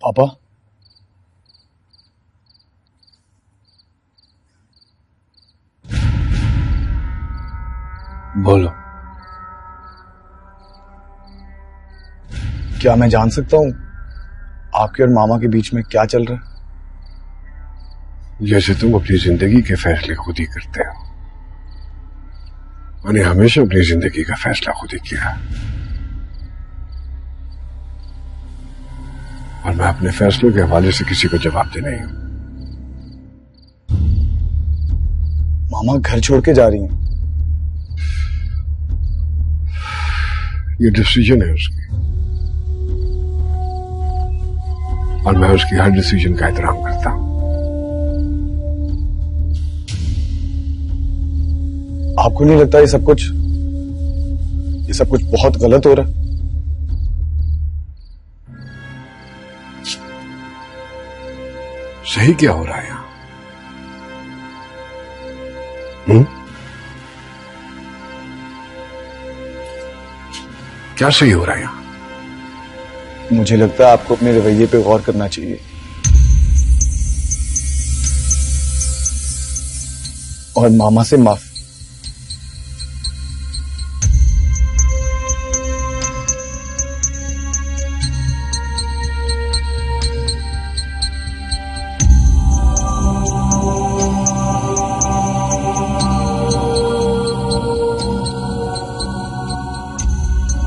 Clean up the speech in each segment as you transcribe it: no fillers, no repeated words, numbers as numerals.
पापा, बोलो। क्या मैं जान सकता हूं आपके और मामा के बीच में क्या चल रहा है? जैसे तुम अपनी जिंदगी के फैसले खुद ही करते हो, मैंने हमेशा अपनी जिंदगी का फैसला खुद ही किया और मैं अपने फैसलों के हवाले से किसी को जवाब दे नहीं हूं। मामा घर छोड़ के जा रही हैं। ये डिसीजन है उसकी और मैं उसकी हर डिसीजन का एहतराम करता हूं। आपको नहीं लगता ये सब कुछ बहुत गलत हो रहा है? सही क्या हो रहा है यहां? क्या सही हो रहा है यहां? मुझे लगता है आपको अपने रवैये पे गौर करना चाहिए और मामा से माफ।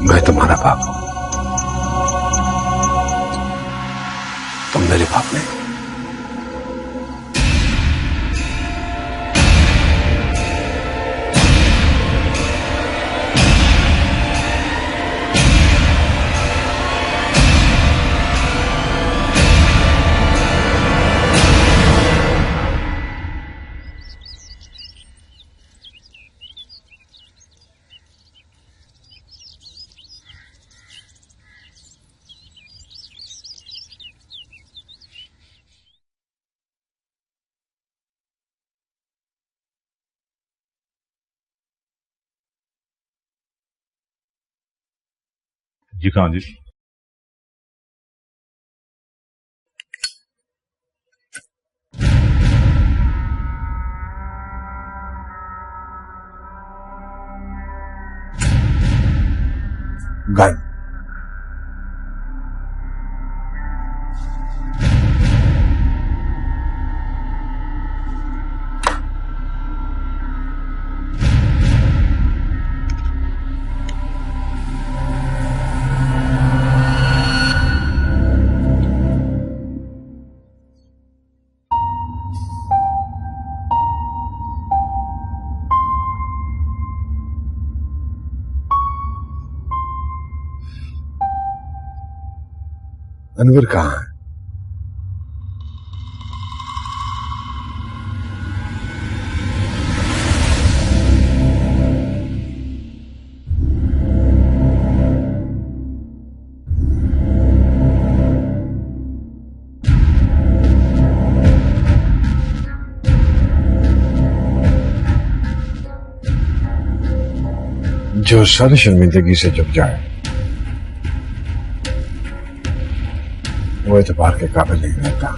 मैं तुम्हारा बाप हूं, तुम मेरे बाप नहीं। जी कहाँ जी? गन। अनवर कहाँ है? जो सर शर्मिंदगी से झुक जाए वो एतबार के काबिल नहीं रहता।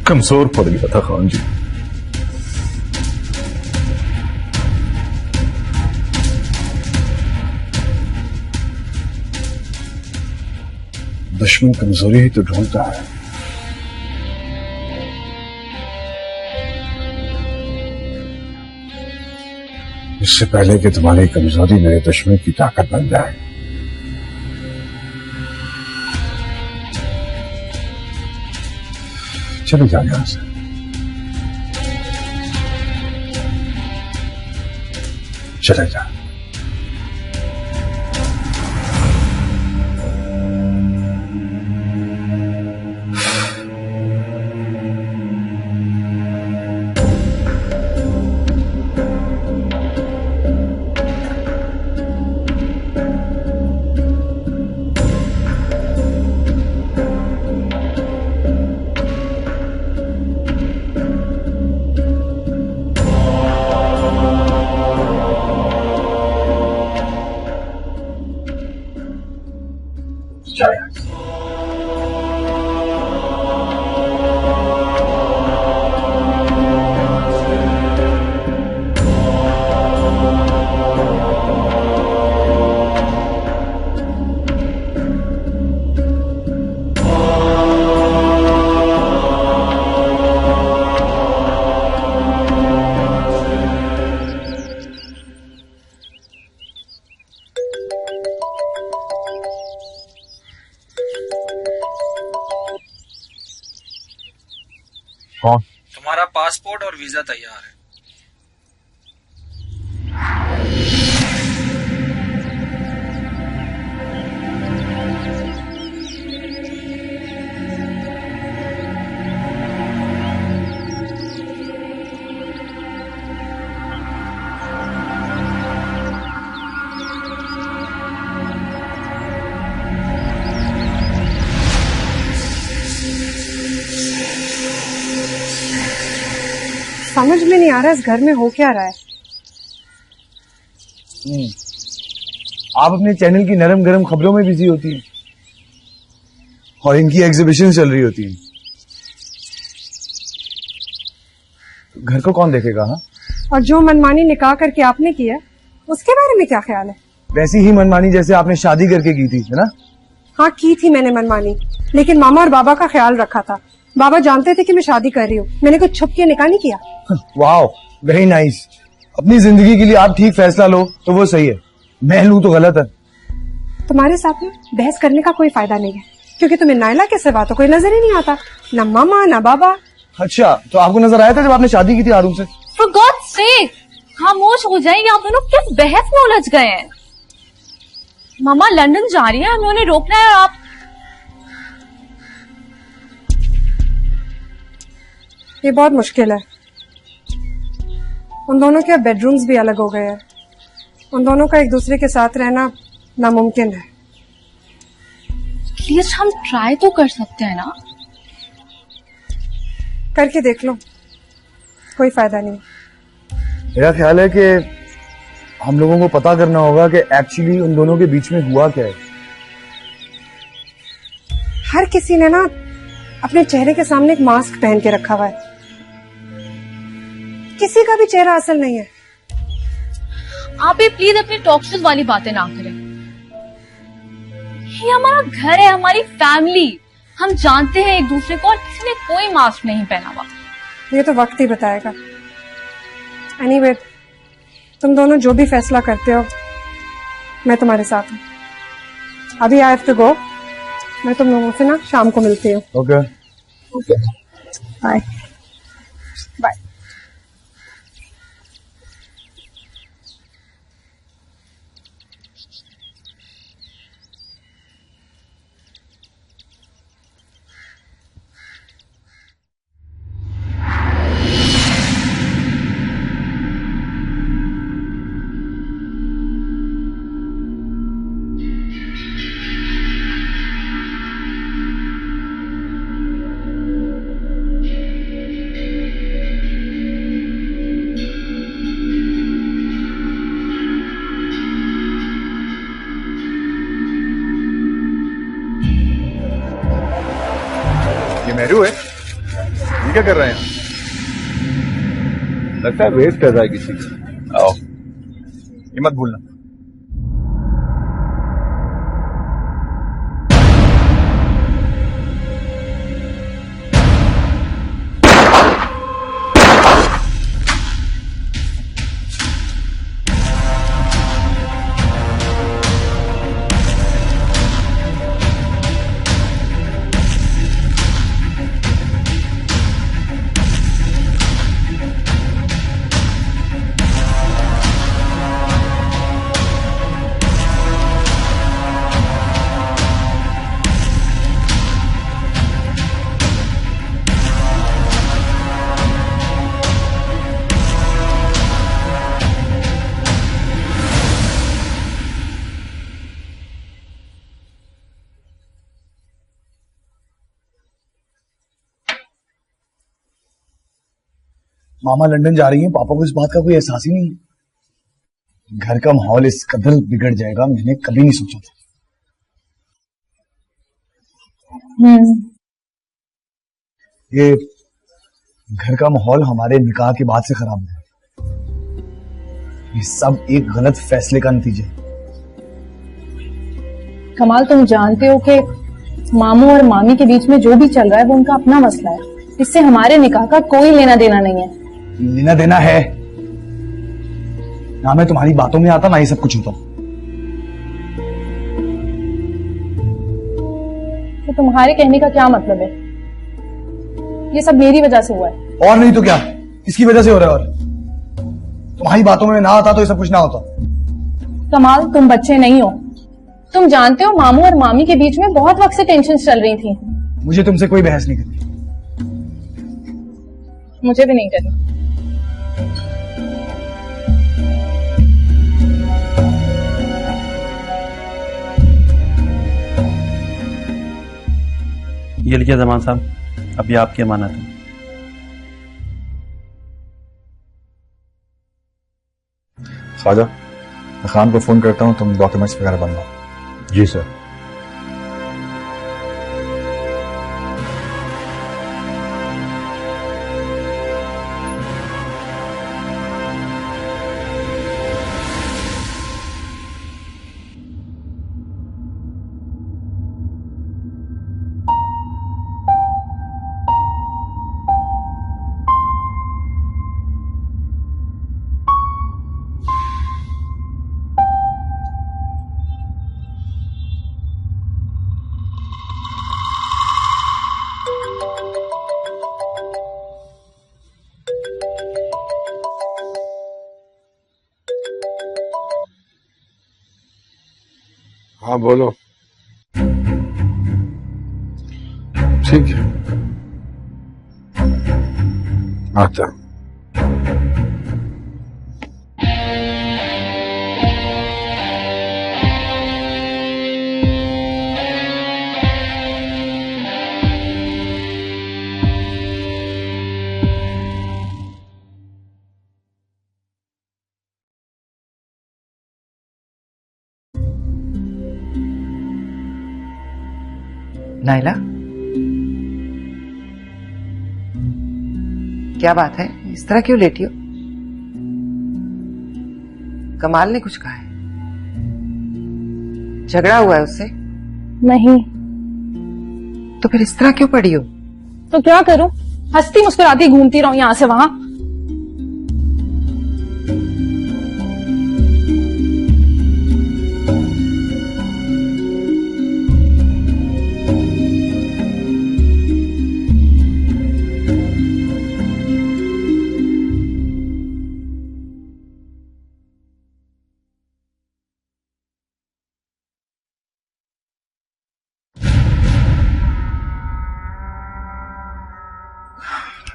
कमजोर पड़ गया था खान जी। दुश्मन कमजोरी ही तो ढूंढता है। इससे पहले कि तुम्हारी कमजोरी मेरे दुश्मन की ताकत बन जाए, चले जाओ यहां से। चले जाओ। कौन? तुम्हारा पासपोर्ट और वीजा तैयार है। समझ में नहीं आ रहा इस घर में हो क्या रहा है। आप अपने चैनल की नरम गरम खबरों में बिजी होती हैं और इनकी एग्जीबिशन चल रही होती है। घर को कौन देखेगा? हाँ, और जो मनमानी निकाह करके आपने किया उसके बारे में क्या ख्याल है? वैसी ही मनमानी जैसे आपने शादी करके की थी, है ना? हाँ की थी मैंने मनमानी, लेकिन मामा और बाबा का ख्याल रखा था। बाबा जानते थे कि मैं शादी कर रही हूँ, मैंने कुछ छुप के निकाह नहीं किया। वाह, वेरी नाइस। अपनी जिंदगी के लिए आप ठीक फैसला लो तो वो सही है, मैं लूं तो गलत है। तुम्हारे साथ में बहस करने का कोई फायदा नहीं है, क्योंकि तुम्हें नायला के सिवा तो कोई नजर ही नहीं आता, ना मामा ना बाबा। अच्छा, तो आपको नजर आया था जब आपने शादी की थी आरूम से? For God's sake, खामोश हो जाइए, आप दोनों किस बहस में उलझ गए हैं। मामा लंदन जा रही है, हमें उन्हें रोकना है। और आप ये बहुत मुश्किल है। उन दोनों के बेडरूम्स भी अलग हो गए हैं, उन दोनों का एक दूसरे के साथ रहना नामुमकिन है। प्लीज हम ट्राई तो कर सकते हैं ना। करके देख लो, कोई फायदा नहीं। मेरा ख्याल है कि हम लोगों को पता करना होगा कि एक्चुअली उन दोनों के बीच में हुआ क्या है। हर किसी ने ना अपने चेहरे के सामने एक मास्क पहन के रखा हुआ है, किसी का भी चेहरा असल नहीं है। आप ये प्लीज अपनी टॉक्सिक वाली बातें ना करें। ये हमारा घर है, हमारी फैमिली, हम जानते हैं एक दूसरे को, और किसी ने कोई मास्क नहीं पहना हुआ। ये तो वक्त ही बताएगा। एनीवे, तुम दोनों जो भी फैसला करते हो मैं तुम्हारे साथ हूँ। अभी आई हैव टू गो, मैं तुम लोगों से ना शाम को मिलती हूँ। Okay, bye bye. ये मेरू है, ये क्या कर रहे हैं? लगता है वेट कर रहा है किसी का। आओ, ये मत भूलना। मामा लंदन जा रही हैं, पापा को इस बात का कोई एहसास ही नहीं है। घर का माहौल इस कदर बिगड़ जाएगा मैंने कभी नहीं सोचा था। ये घर का माहौल हमारे निकाह के बाद से खराब है। ये सब एक गलत फैसले का नतीजा है। कमाल, तुम जानते हो कि मामू और मामी के बीच में जो भी चल रहा है वो उनका अपना मसला है, इससे हमारे निकाह का कोई लेना देना नहीं है। लेना देना है ना, मैं तुम्हारी बातों में आता ना, ये सब कुछ होता। तो तुम्हारे कहने का क्या मतलब है? ये सब मेरी वजह से हुआ है। और नहीं तो क्या, इसकी वजह से हो रहा है। और तुम्हारी बातों में ना आता तो ये सब कुछ ना होता। कमाल, तुम बच्चे नहीं हो। तुम जानते हो मामू और मामी के बीच में बहुत वक्त से टेंशन चल रही थी। मुझे तुमसे कोई बहस नहीं करनी। मुझे भी नहीं करनी। ये लिखिए जमान साहब, अब ये आपकी अमानत है। ख्वाजा, मैं खान को फोन करता हूँ, तुम डॉक्यूमेंट्स वगैरह बनवाओ। जी सर। हाँ बोलो। ठीक है, आता। नाइला, क्या बात है, इस तरह क्यों लेटी हो? कमाल ने कुछ कहा है? झगड़ा हुआ है उससे? नहीं। तो फिर इस तरह क्यों पड़ी हो? तो क्या करूं, हंसती मुस्कुराती घूमती रहूं यहां से वहां।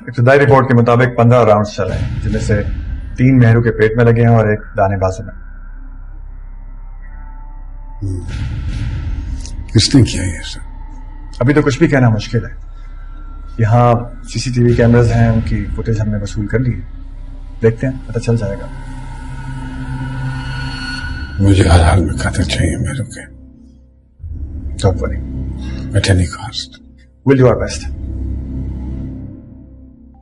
इब्तदाई रिपोर्ट के मुताबिक 15 राउंड्स चले हैं, जिनमें से 3 मेहरू के पेट में लगे हैं और 1 दाने बाजू में। किसने किया ये सब? अभी तो कुछ भी कहना मुश्किल है। यहाँ सीसीटीवी कैमरास हैं, उनकी फुटेज हमने वसूल कर ली है। देखते हैं, पता चल जाएगा। मुझे हर हाल में कातिल चाहिए मेरू के। Don't worry, at any cost. Will do our best.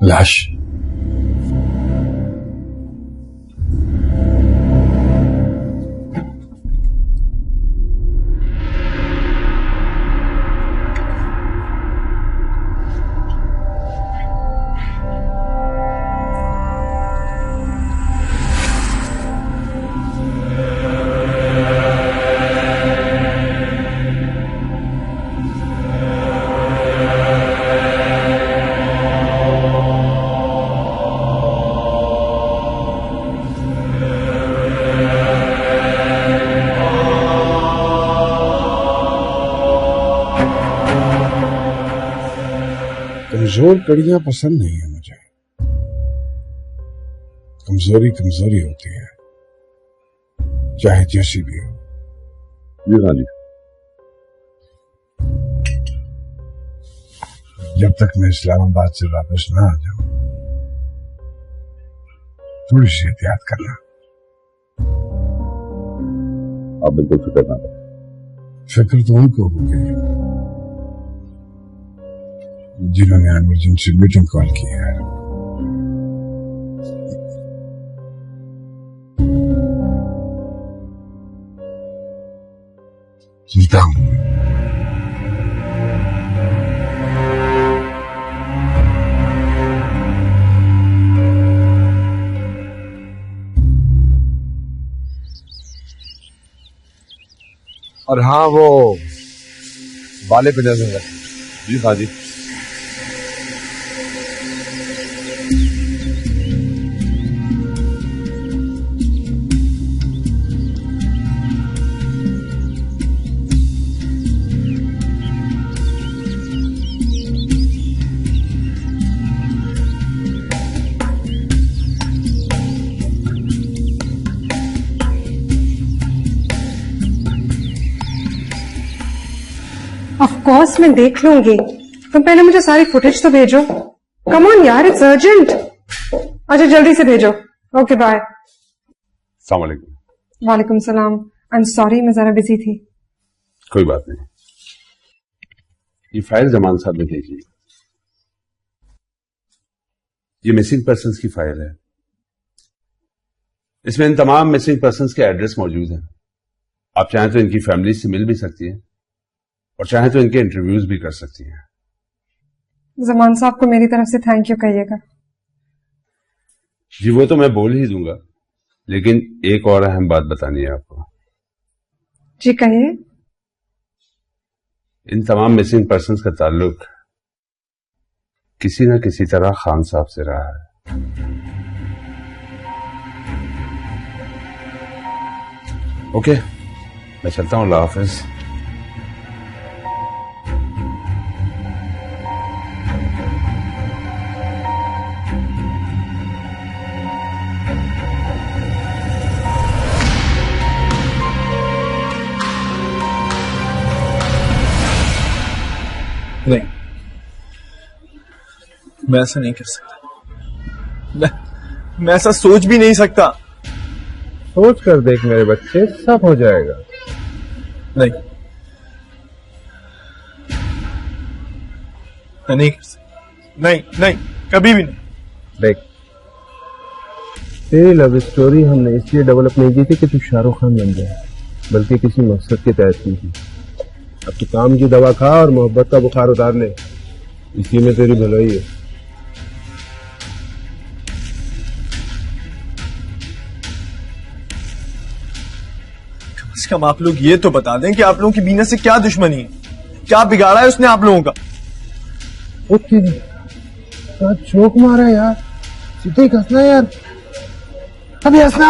लाश कमजोर कड़ियां पसंद नहीं है मुझे। कमजोरी कमजोरी होती है, चाहे जैसी भी हो। जी हाँ जी। जब तक मैं इस्लामाबाद से वापस ना आ जाऊं, थोड़ी सी एहतियात करना। आप बिल्कुल फिक्र ना करें। फिक्र तो उनको होगी जिन्होंने इमरजेंसी मीटिंग कॉल की है। चलता हूं। और हाँ, वो वाले पे नजर रखें। जी हाँ जी। ऑफ कोर्स मैं देख लूंगी, तुम पहले मुझे सारी फुटेज तो भेजो। कम ऑन यार, इट्स अर्जेंट। अच्छा जल्दी से भेजो। Okay bye. अस्सलाम वालेकुम। वालेकुम सलाम। आई एम सॉरी, मैं जरा बिजी थी। कोई बात नहीं। ये फाइल जमान साहब ने देखी। ये मिसिंग पर्संस की फाइल है। इसमें इन तमाम मिसिंग पर्संस के एड्रेस मौजूद हैं। आप चाहें तो इनकी फैमिली से मिल भी सकती हैं और चाहे तो इनके इंटरव्यूज भी कर सकती हैं। जमान साहब को मेरी तरफ से थैंक यू कहिएगा। जी वो तो मैं बोल ही दूंगा, लेकिन एक और अहम बात बतानी है आपको। जी कहिए। इन तमाम मिसिंग पर्संस का ताल्लुक किसी न किसी तरह खान साहब से रहा है। ओके, मैं चलता हूं। अल्लाह हाफिज। नहीं, मैं ऐसा नहीं कर सकता। मैं ऐसा सोच भी नहीं सकता। सोच कर देख मेरे बच्चे, सब हो जाएगा। नहीं, मैं नहीं कर सकता। नहीं नहीं, कभी भी नहीं। देख, तेरी लव स्टोरी हमने इसलिए डेवलप नहीं की थी कि तू शाहरुख खान बन जाए, बल्कि किसी मकसद के तहत की थी। अब तू काम की दवा खा और मोहब्बत का बुखार उतार ले, इसी में तेरी भलाई है। कम से कम आप लोग ये तो बता दें कि आप लोगों की बीना से क्या दुश्मनी है, क्या बिगाड़ा है उसने आप लोगों का। चौक मारा यार, सीधे ही हंसना यार, अभी हंसना।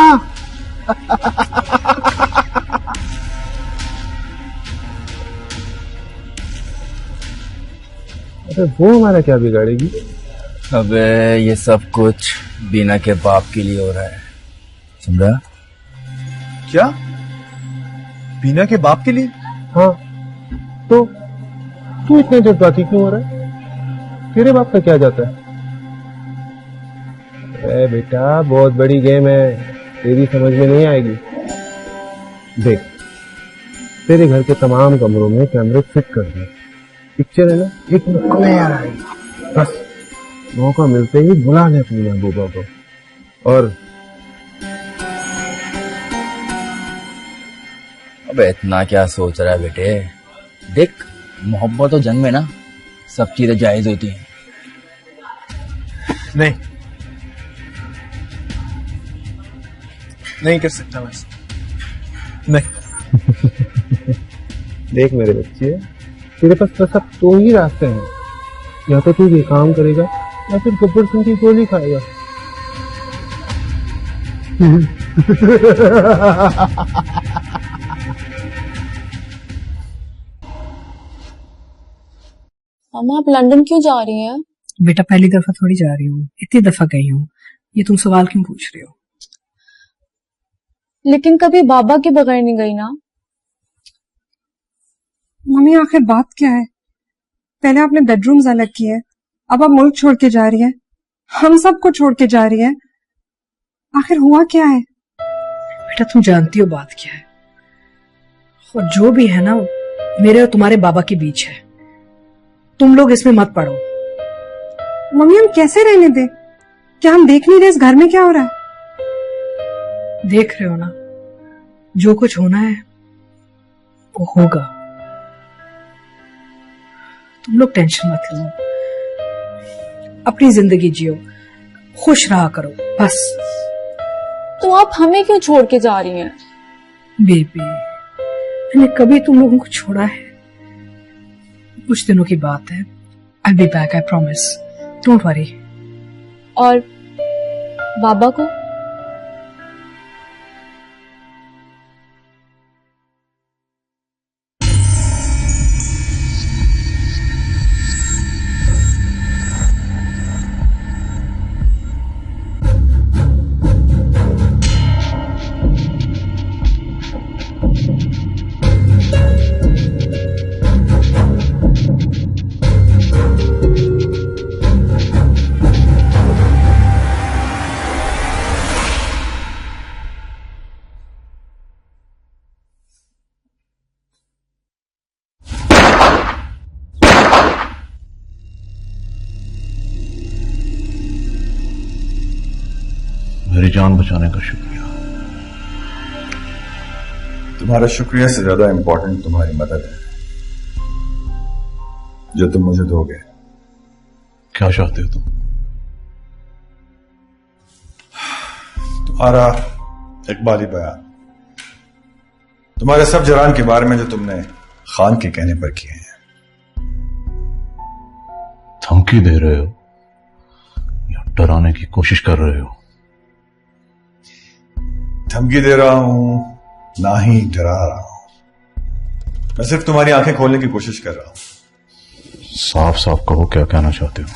अरे वो हमारा क्या बिगाड़ेगी? अबे ये सब कुछ बीना के बाप के लिए हो रहा है, समझा? क्या? बीना के बाप के लिए? हाँ, तो तू इतने जज्बाती क्यों हो रहा है? तेरे बाप का क्या जाता है? अरे बेटा, बहुत बड़ी गेम है, तेरी समझ में नहीं आएगी। देख, तेरे घर के तमाम कमरों में कैमरे फिट कर दे। पिक्चर है ना, एक क्लियर आएगी। बस मौका मिलते ही बुला ले अपनी महबूबा को। और अबे इतना क्या सोच रहा है बेटे? देख, मोहब्बत और जंग में ना सब चीजें जायज होती हैं। नहीं, नहीं कर सकता मैं। नहीं। देख मेरे बच्चे, तेरे पास बस अब दो ही रास्ते हैं, या तो तू ये काम करेगा या फिर गब्बर सिंह की गोली खाएगा। मामा आप लंदन क्यों जा रही हैं? बेटा पहली दफा थोड़ी जा रही हूँ, इतनी दफा गई हूँ। ये तुम सवाल क्यों पूछ रही हो? लेकिन कभी बाबा के बगैर नहीं गई ना। मम्मी आखिर बात क्या है? पहले आपने बेडरूम्स अलग किए, अब आप मुल्क छोड़ के जा रही है, हम सबको छोड़ के जा रही है। आखिर हुआ क्या है? बेटा तुम जानती हो बात क्या है, और जो भी है ना मेरे और तुम्हारे बाबा के बीच है। तुम लोग इसमें मत पड़ो। मम्मी हम कैसे रहने दे? क्या हम देख नहीं रहे इस घर में क्या हो रहा है? देख रहे हो ना, जो कुछ होना है वो होगा। तुम लोग टेंशन मत लो, अपनी जिंदगी जियो, खुश रहा करो बस। तो आप हमें क्यों छोड़ के जा रही हैं? बेबी, मैंने कभी तुम लोगों को छोड़ा है? कुछ दिनों की बात है। I'll be back, I promise. Don't worry. और बाबा को? मेरी जान बचाने का शुक्रिया। तुम्हारा शुक्रिया से ज्यादा इंपॉर्टेंट तुम्हारी मदद है जो तुम मुझे दोगे। क्या चाहते हो तुम? तुम्हारा इकबाली बयान, तुम्हारे सब जरान के बारे में जो तुमने खान के कहने पर किए हैं। धमकी दे रहे हो या डराने की कोशिश कर रहे हो? धमकी दे रहा हूं ना ही डरा रहा हूं। मैं सिर्फ तुम्हारी आंखें खोलने की कोशिश कर रहा हूं। साफ साफ कहो, क्या कहना चाहते हो?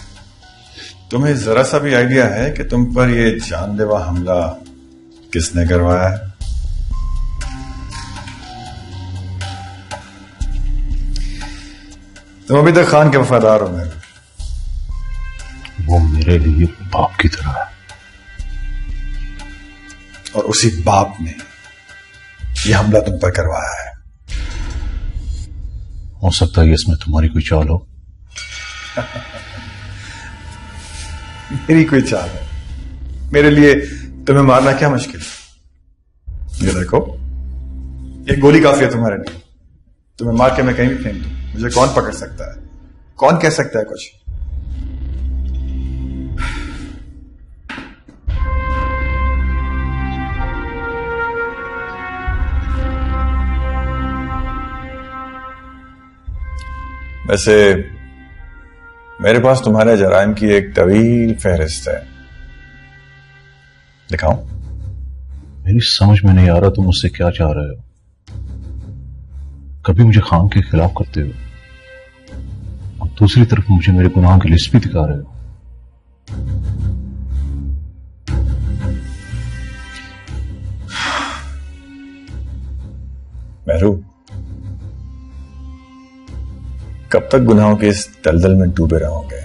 तुम्हें जरा सा भी आइडिया है कि तुम पर यह जानलेवा हमला किसने करवाया है? तुम अभी तक खान के वफादार हो। मेरे वो मेरे लिए बाप की तरह है, और उसी बाप ने यह हमला तुम पर करवाया है। हो सकता है इसमें तुम्हारी कोई चाल हो। मेरी कोई चाल है? मेरे लिए तुम्हें मारना क्या मुश्किल है? ये देखो, एक गोली काफी है तुम्हारे लिए। तुम्हें मार के मैं कहीं भी फेंक दूं, मुझे कौन पकड़ सकता है? कौन कह सकता है कुछ? वैसे मेरे पास तुम्हारे जराइम की एक तवील फहरिस्त है। दिखाऊं? मेरी समझ में नहीं आ रहा तुम मुझसे क्या चाह रहे हो। कभी मुझे खान के खिलाफ करते हो और दूसरी तरफ मुझे मेरे गुनाहों की लिस्ट भी दिखा रहे हो। महरू, कब तक गुनाहों के इस दलदल में डूबे रहोगे?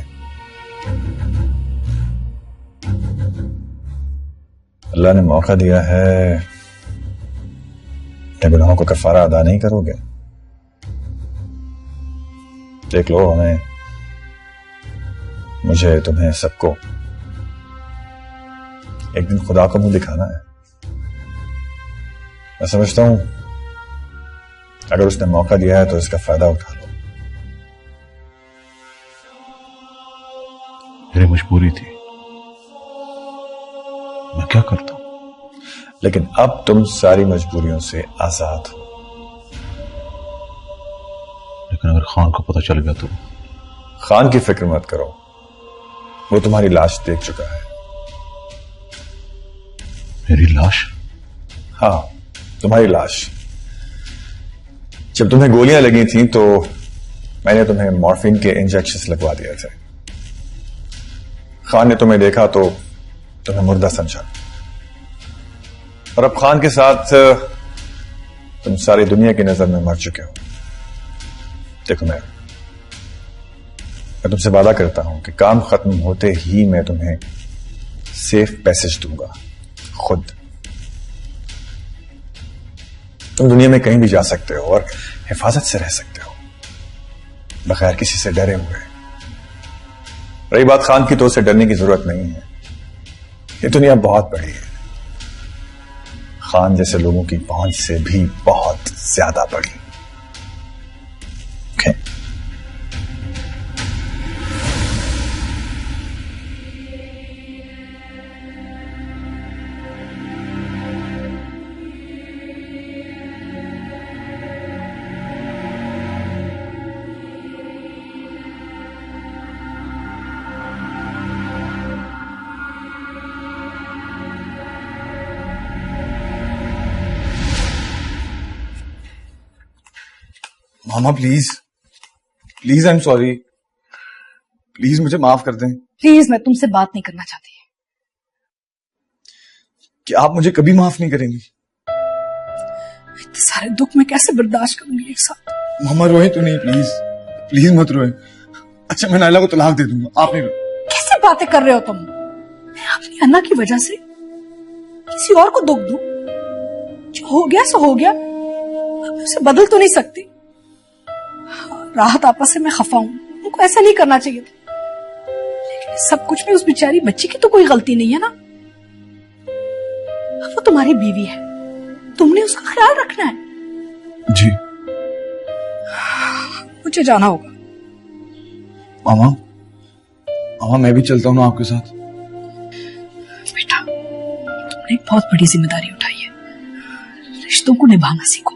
अल्लाह ने मौका दिया है, अपने गुनाहों को कफारा अदा नहीं करोगे? देख लो, हमें, मुझे, तुम्हें, सबको एक दिन खुदा को मुंह दिखाना है। मैं समझता हूं अगर उसने मौका दिया है तो इसका फायदा उठा लो। मेरी मजबूरी थी, मैं क्या करता हूं? लेकिन अब तुम सारी मजबूरियों से आजाद हो। लेकिन अगर खान को पता चल गया तो? खान की फिक्र मत करो, वो तुम्हारी लाश देख चुका है। मेरी लाश? हाँ, तुम्हारी लाश। जब तुम्हें गोलियां लगी थी तो मैंने तुम्हें मॉर्फिन के इंजेक्शंस लगवा दिए थे। खान ने तुम्हें देखा तो तुम्हें मुर्दा समझा, और अब खान के साथ तुम सारी दुनिया की नजर में मर चुके हो। देखो, मैं तुमसे वादा करता हूं कि काम खत्म होते ही मैं तुम्हें सेफ पैसेज दूंगा, खुद। तुम दुनिया में कहीं भी जा सकते हो और हिफाजत से रह सकते हो, बगैर किसी से डरे हुए। रही बात खान की, तो उसे डरने की जरूरत नहीं है। ये दुनिया बहुत बड़ी है, खान जैसे लोगों की पहुंच से भी बहुत ज्यादा बड़ी। okay? Mama please please, I am sorry, please मुझे माफ कर दें। प्लीज, मैं तुमसे बात नहीं करना चाहती। क्या आप मुझे कभी माफ नहीं करेंगी? इतने सारे दुख मैं कैसे बर्दाश्त करूंगी एक साथ? मामा रोए तो नहीं, प्लीज प्लीज मत रोए। अच्छा मैं नायला को तलाक दे दूंगा, आप नहीं रोए। कैसे बातें कर रहे हो तुम? मैं अपनी अन्ना की वजह से किसी और को दुख दूं? जो हो गया सो हो गया, मैं उसे बदल तो नहीं सकती। राहत आपा से मैं खफा हूं, उनको ऐसा नहीं करना चाहिए था, लेकिन सब कुछ में उस बेचारी बच्ची की तो कोई गलती नहीं है ना। वो तुम्हारी बीवी है, तुमने उसका ख्याल रखना है। जी मुझे जाना होगा। मामा मामा मैं भी चलता हूँ ना आपके साथ। बेटा, तुमने एक बहुत बड़ी जिम्मेदारी उठाई है, रिश्तों को निभाना सीखो।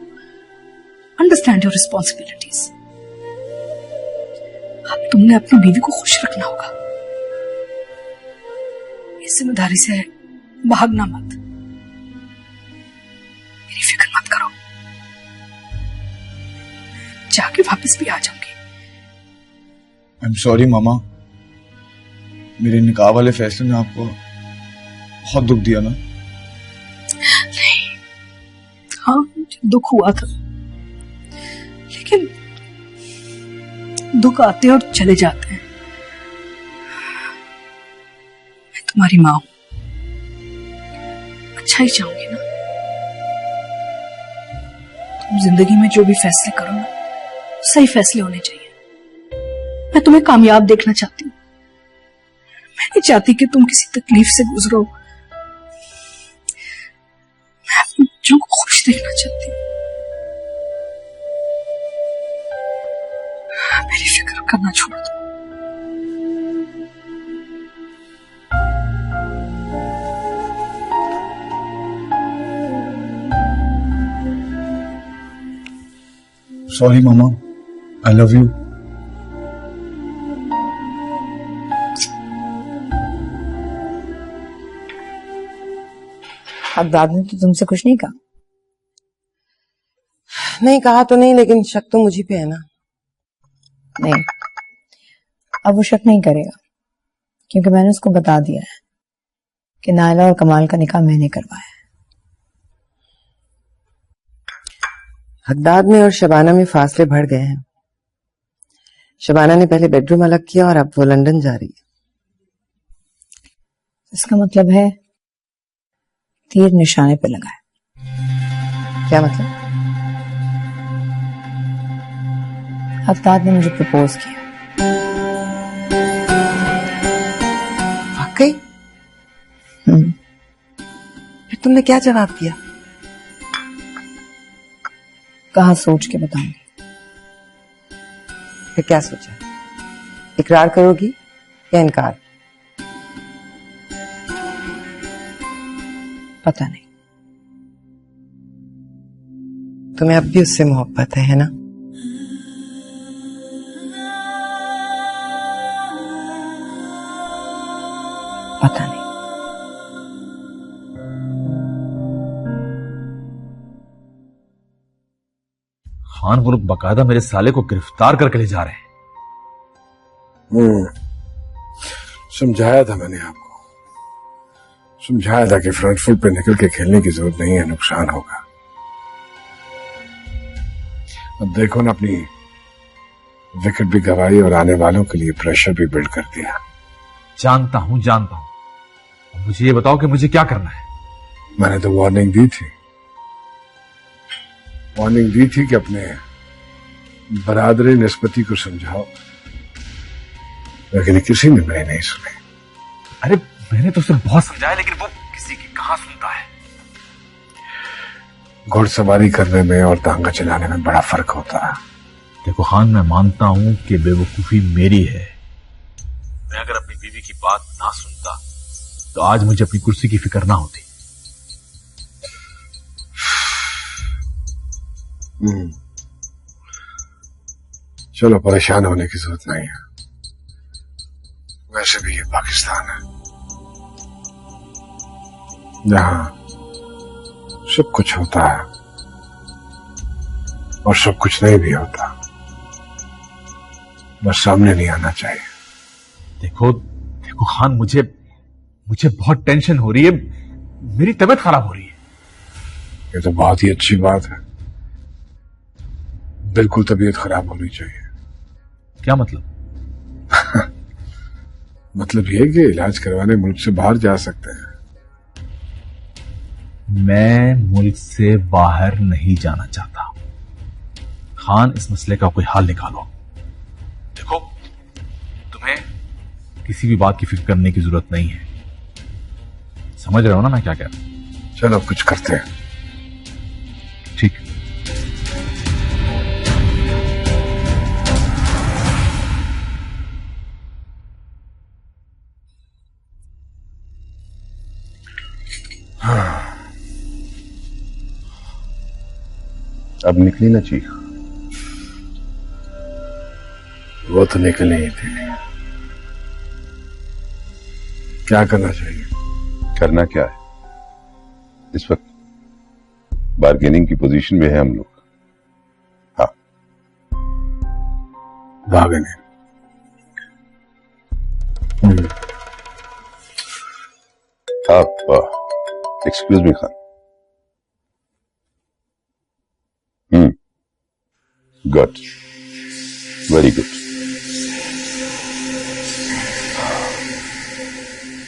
Understand your responsibilities. अब तुमने अपनी बीवी को खुश रखना होगा। इस जिम्मेदारी से भागना मत। मेरी फिक्र मत करो, जाके वापस भी आ जाऊंगी। आई एम सॉरी मामा, मेरे निकाह वाले फैसले ने आपको बहुत दुख दिया ना? नहीं, हाँ मुझे दुख हुआ था, लेकिन दुख आते और चले जाते हैं। मैं तुम्हारी माँ हूं, अच्छा ही चाहूंगी ना। तुम जिंदगी में जो भी फैसले करो ना, सही फैसले होने चाहिए। मैं तुम्हें कामयाब देखना चाहती हूँ। मैं नहीं चाहती कि तुम किसी तकलीफ से गुजरो। मैं अपने बच्चों को खुश देखना चाहती हूँ। मेरी फिक्र करना छोड़ दो। Sorry mama, I love you. अब दाद ने तो तुमसे कुछ नहीं कहा? नहीं कहा तो नहीं, लेकिन शक तो मुझी पे है ना। नहीं, अब वो शक नहीं करेगा, क्योंकि मैंने उसको बता दिया है कि नायला और कमाल का निकाह मैंने करवाया है। हकदाद में और शबाना में फासले बढ़ गए हैं। शबाना ने पहले बेडरूम अलग किया और अब वो लंदन जा रही है। इसका मतलब है तीर निशाने पे लगा है। क्या मतलब? हकदाद ने मुझे प्रपोज किया। वाकई? फिर तुमने क्या जवाब दिया? कहा सोच के बताऊंगी। फिर क्या सोचा? इकरार करोगी या इनकार? पता नहीं। तुम्हें अब भी उससे मोहब्बत है ना? पता नहीं। खान वो लोग बकायदा मेरे साले को गिरफ्तार करके ले जा रहे हैं। समझाया था मैंने आपको, समझाया था कि फ्रंट फुट पे निकल के खेलने की जरूरत नहीं है, नुकसान होगा। अब देखो ना, अपनी विकेट भी गंवाई और आने वालों के लिए प्रेशर भी बिल्ड कर दिया। जानता हूं। मुझे ये बताओ कि मुझे क्या करना है? मैंने तो वार्निंग दी थी कि अपने बरादरी निस्बती को समझाओ, लेकिन किसी ने मेरी नहीं सुनी। अरे मैंने तो उसे बहुत समझाया, लेकिन वो किसी की कहां सुनता है। घुड़सवारी करने में और तांगा चलाने में बड़ा फर्क होता है। देखो खान, मैं मानता हूं कि बेवकूफी मेरी है। मैं अगर अपनी बीवी की बात ना सुनता तो आज मुझे अपनी कुर्सी की फिक्र ना होती। चलो, परेशान होने की जरूरत नहीं है। वैसे भी ये पाकिस्तान है, जहां सब कुछ होता है और सब कुछ नहीं भी होता। बस सामने नहीं आना चाहिए। देखो देखो खान, मुझे बहुत टेंशन हो रही है, मेरी तबीयत खराब हो रही है। ये तो बहुत ही अच्छी बात है, बिल्कुल तबीयत खराब होनी चाहिए। क्या मतलब? मतलब ये कि इलाज करवाने मुल्क से बाहर जा सकते हैं। मैं मुल्क से बाहर नहीं जाना चाहता। खान, इस मसले का कोई हल निकालो। देखो, तुम्हें किसी भी बात की फिक्र करने की जरूरत नहीं है। समझ रहे हो ना मैं क्या कह रहा हूं? चलो कुछ करते हैं। ठीक। अब निकली ना चीख। वो तो निकल ही थी। क्या करना चाहिए? करना क्या है? इस वक्त बार्गेनिंग की पोजीशन में है हम लोग। हाँ, बार्गेनिंग। आप excuse me Khan. Good, very good.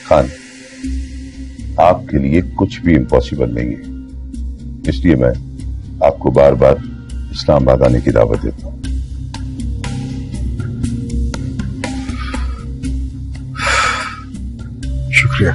Khan, आपके लिए कुछ भी इम्पॉसिबल नहीं है, इसलिए मैं आपको बार बार इस्लामाबाद आने की दावत देता हूं। शुक्रिया।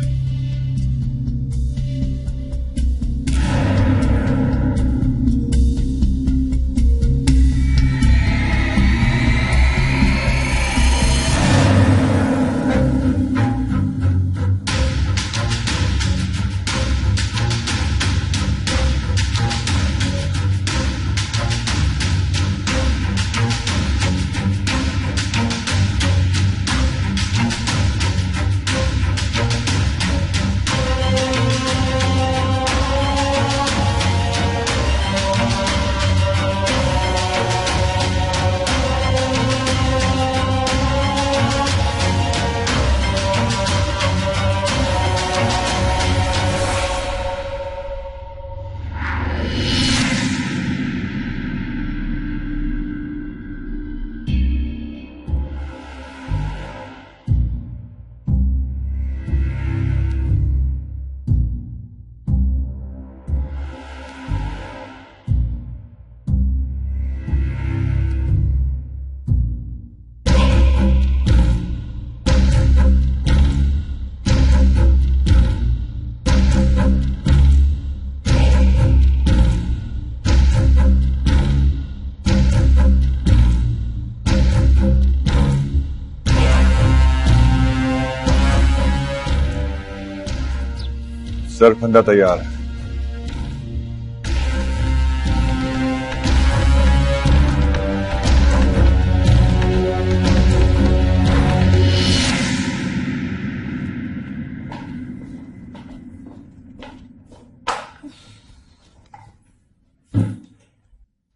सर, फंदा तैयार है।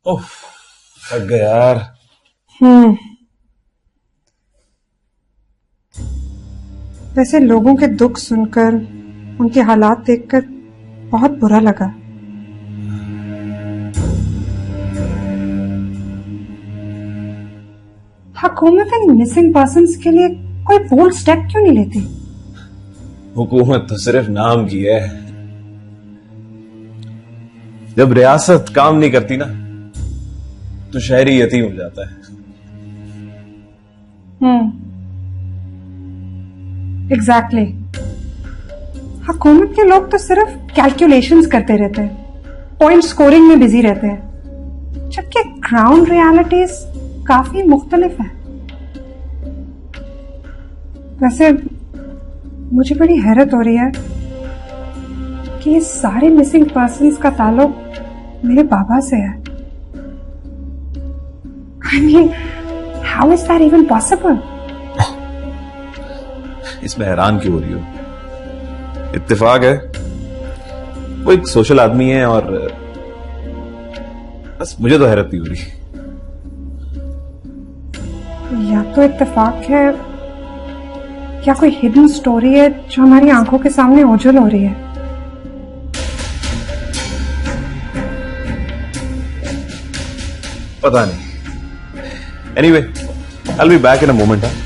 ओह, थक गया यार। वैसे लोगों के दुख सुनकर, उनके हालात देखकर बहुत बुरा लगा। हुकूमत इन मिसिंग पर्सन्स के लिए कोई बोल्ड स्टेप क्यों नहीं लेती? हुकूमत तो सिर्फ नाम की है। जब रियासत काम नहीं करती ना, तो शहरी यतीम हो जाता है। एग्जैक्टली। हुकूमत के लोग तो सिर्फ कैलकुलेशंस करते रहते हैं, पॉइंट स्कोरिंग में बिजी रहते हैं, जबकि ग्राउंड रियलिटीज काफी मुख्तलिफ है। वैसे मुझे बड़ी हैरत हो रही है कि ये सारे मिसिंग पर्सन्स का ताल्लुक मेरे बाबा से है। I mean, how is that even possible? इसमें हैरान क्यों हो रही हो? इत्तेफाक है, वो एक सोशल आदमी है और बस मुझे तो हैरत नहीं हो रही। या तो इत्तेफाक है या कोई हिडन स्टोरी है जो हमारी आंखों के सामने ओझल हो रही है। पता नहीं। Anyway, I'll be back in a moment.